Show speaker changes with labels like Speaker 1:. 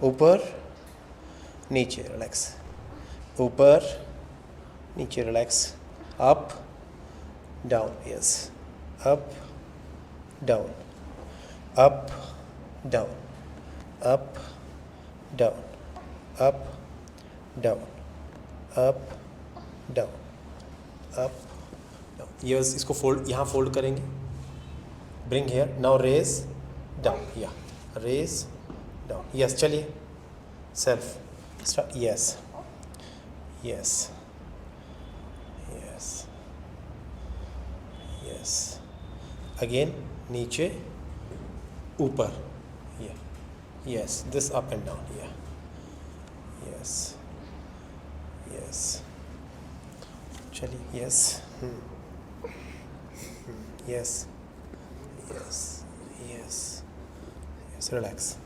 Speaker 1: ऊपर नीचे रिलैक्स, ऊपर नीचे relax, up down, yes, up down, up down, up down, up down, up down, up down. Yes, इसको fold, यहाँ fold करेंगे, bring here, now raise down, या raise down, yes, चलिए self start, yes yes yes yes, again नीचे ऊपर, या yes, this up and down, या yes yes, चलिए yes yes yes yes yes, relax,